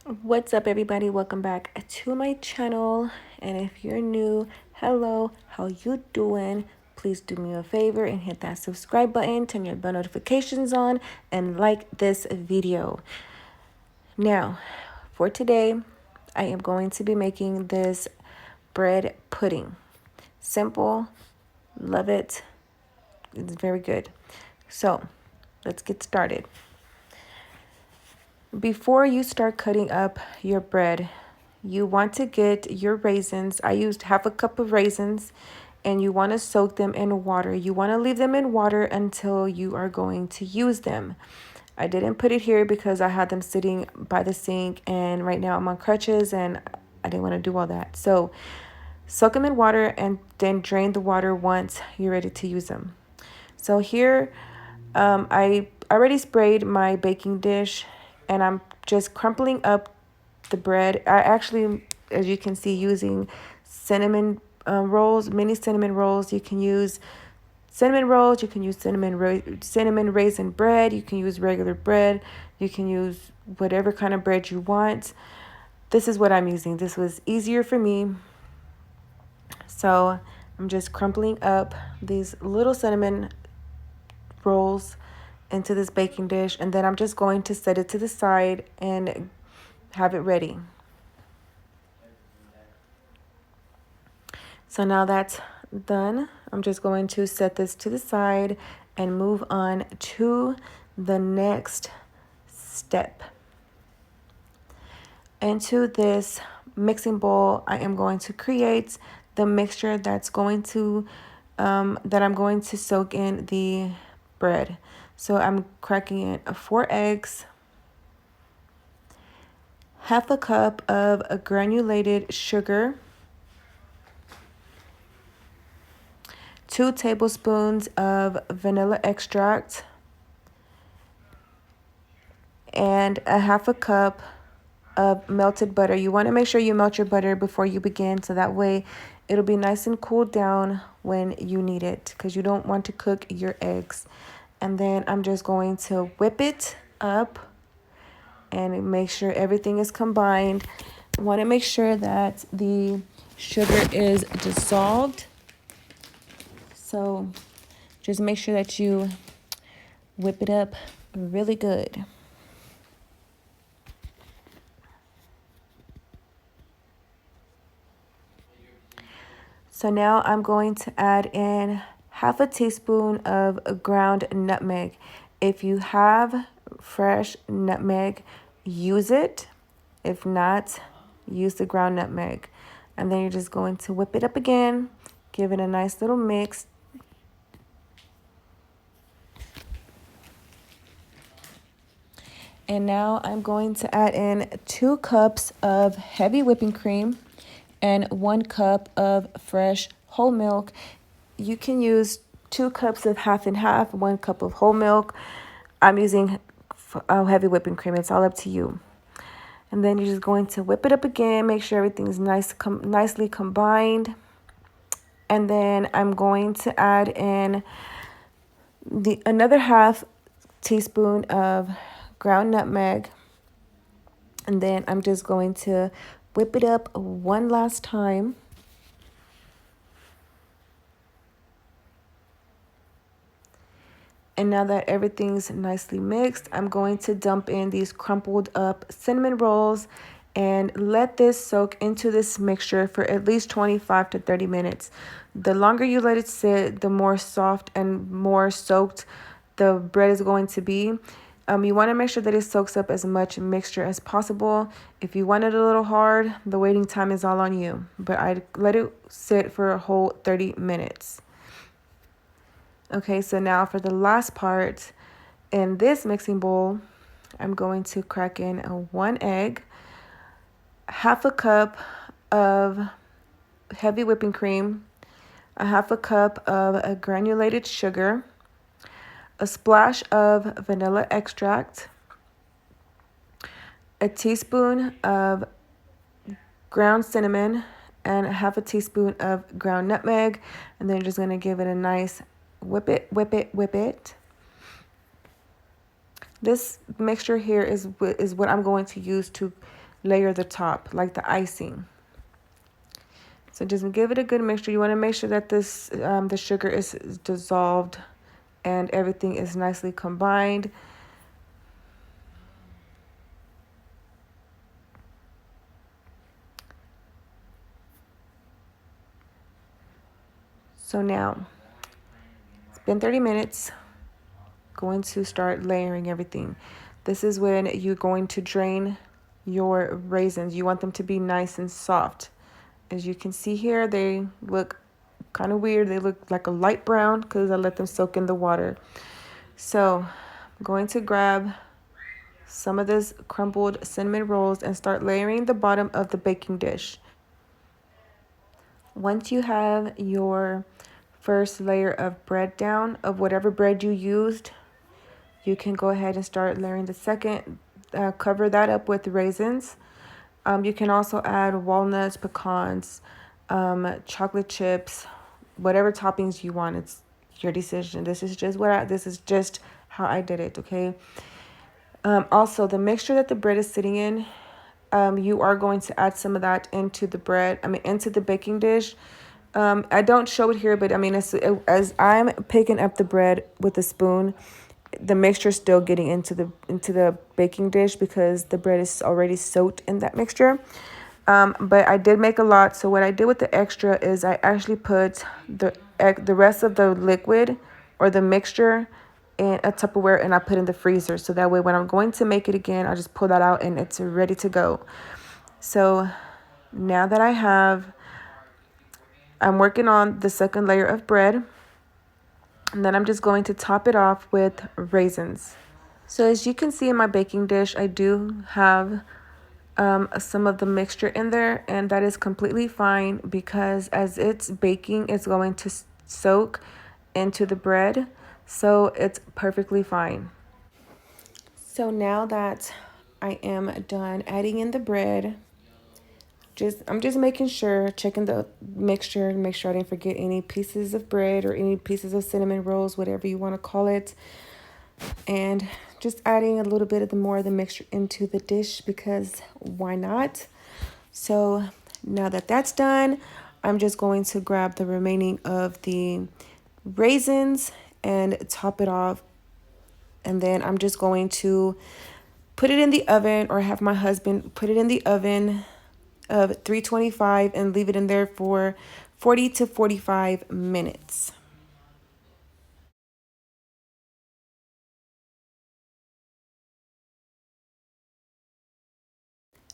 What's up, everybody? Welcome back to my channel. And if you're new, hello, how you doing? Please do me a favor and hit that subscribe button, turn your bell notifications on, and like this video. Now, for today, I am going to be making this bread pudding. Simple, love it. It's very good. So, let's get started. Before you start cutting up your bread, you want to get your raisins. I used half a cup of raisins, and you want to soak them in water. You want to leave them in water until you are going to use them. I didn't put it here because I had them sitting by the sink, and right now I'm on crutches and I didn't want to do all that. So soak them in water and then drain the water once you're ready to use them. So here I already sprayed my baking dish, and I'm just crumpling up the bread. I actually, as you can see, using cinnamon rolls, mini cinnamon rolls. You can use cinnamon rolls. You can use cinnamon raisin bread. You can use regular bread. You can use whatever kind of bread you want. This is what I'm using. This was easier for me. So I'm just crumpling up these little cinnamon rolls into this baking dish, and then I'm just going to set it to the side and have it ready. So now that's done, I'm just going to set this to the side and move on to the next step. Into this mixing bowl, I am going to create the mixture that I'm going to soak in the bread. So I'm cracking in 4 eggs, half a cup of a granulated sugar, 2 tablespoons of vanilla extract, and a half a cup of melted butter. You want to make sure you melt your butter before you begin, so that way it'll be nice and cooled down when you need it, because you don't want to cook your eggs. And then I'm just going to whip it up and make sure everything is combined. I want to make sure that the sugar is dissolved. So just make sure that you whip it up really good. So now I'm going to add in half a teaspoon of ground nutmeg. If you have fresh nutmeg, use it. If not, use the ground nutmeg. And then you're just going to whip it up again, give it a nice little mix. And now I'm going to add in 2 cups of heavy whipping cream and 1 cup of fresh whole milk. You can use 2 cups of half and half, 1 cup of whole milk. I'm using heavy whipping cream. It's all up to you. And then you're just going to whip it up again, make sure everything's nicely combined. And then I'm going to add in another half teaspoon of ground nutmeg. And then I'm just going to whip it up one last time. And now that everything's nicely mixed, I'm going to dump in these crumpled up cinnamon rolls and let this soak into this mixture for at least 25 to 30 minutes. The longer you let it sit, the more soft and more soaked the bread is going to be. You want to make sure that it soaks up as much mixture as possible. If you want it a little hard, the waiting time is all on you. But I let it sit for a whole 30 minutes. Okay, so now for the last part, in this mixing bowl, I'm going to crack in 1 egg, half a cup of heavy whipping cream, a half a cup of a granulated sugar, a splash of vanilla extract, a teaspoon of ground cinnamon, and half a teaspoon of ground nutmeg. And then you're just going to give it a nice whip it. This mixture here is what I'm going to use to layer the top, like the icing. So just give it a good mixture. You want to make sure that this the sugar is dissolved and everything is nicely combined. So now, it's been 30 minutes. Going to start layering everything. This is when you're going to drain your raisins. You want them to be nice and soft. As you can see here, they look kind of weird. They look like a light brown because I let them soak in the water. So I'm going to grab some of this crumbled cinnamon rolls and start layering the bottom of the baking dish. Once you have your first layer of bread down, of whatever bread you used, you can go ahead and start layering the second. Cover that up with raisins. You can also add walnuts, pecans, chocolate chips, whatever toppings you want. It's your decision. This is just how I did it, okay? Also, the mixture that the bread is sitting in, you are going to add some of that into the into the baking dish. I don't show it here, but I mean, as I'm picking up the bread with a spoon, the mixture is still getting into the baking dish because the bread is already soaked in that mixture. But I did make a lot, so what I did with the extra is I actually put the rest of the liquid or the mixture in a Tupperware and I put in the freezer. So that way when I'm going to make it again, I just pull that out and it's ready to go. So now that I'm working on the second layer of bread, and then I'm just going to top it off with raisins. So as you can see in my baking dish, I do have some of the mixture in there, and that is completely fine because as it's baking, it's going to soak into the bread. So it's perfectly fine. So now that I am done adding in the bread, I'm just making sure, checking the mixture, make sure I didn't forget any pieces of bread or any pieces of cinnamon rolls, whatever you want to call it. And just adding a little bit of the more of the mixture into the dish because why not? So now that that's done, I'm just going to grab the remaining of the raisins and top it off. And then I'm just going to put it in the oven or have my husband put it in the oven of 325 and leave it in there for 40 to 45 minutes.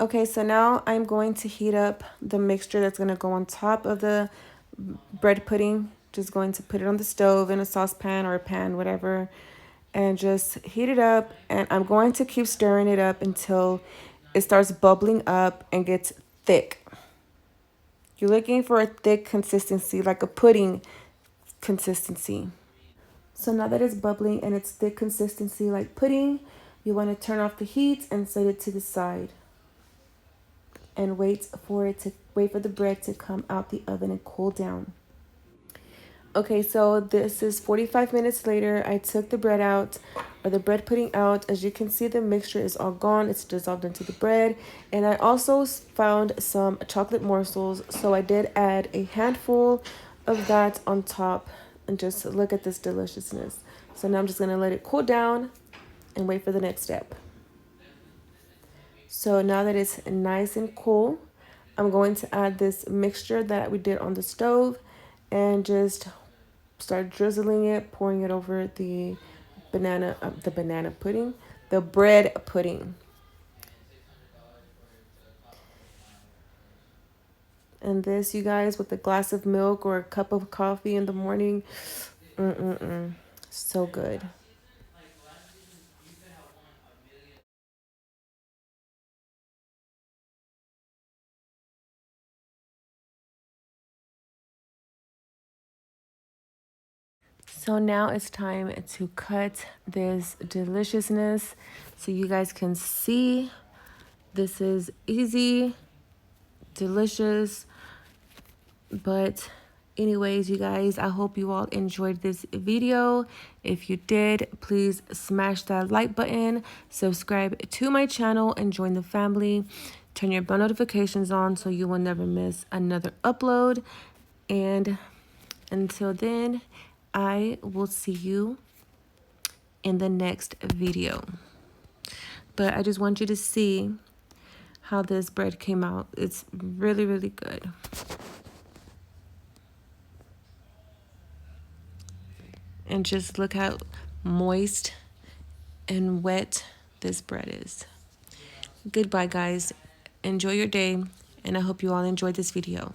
Okay, so now I'm going to heat up the mixture that's going to go on top of the bread pudding. Just going to put it on the stove in a saucepan or a pan, whatever, and just heat it up. And I'm going to keep stirring it up until it starts bubbling up and gets thick. You're looking for a thick consistency, like a pudding consistency. So now that it's bubbling and it's thick consistency like pudding, you want to turn off the heat and set it to the side. And wait for the bread to come out the oven and cool down. Okay, so this is 45 minutes later. I took the bread out, or the bread pudding out. As you can see, the mixture is all gone. It's dissolved into the bread. And I also found some chocolate morsels. So I did add a handful of that on top. And just look at this deliciousness. So now I'm just going to let it cool down and wait for the next step. So now that it's nice and cool, I'm going to add this mixture that we did on the stove and just start drizzling it, pouring it over the the bread pudding. And this, you guys, with a glass of milk or a cup of coffee in the morning, so good. So now it's time to cut this deliciousness so you guys can see. This is easy, delicious, but anyways, you guys, I hope you all enjoyed this video. If you did, please smash that like button, subscribe to my channel, and join the family. Turn your bell notifications on so you will never miss another upload. And until then, I will see you in the next video. But I just want you to see how this bread came out. It's really, really good. And just look how moist and wet this bread is. Goodbye, guys. Enjoy your day, and I hope you all enjoyed this video.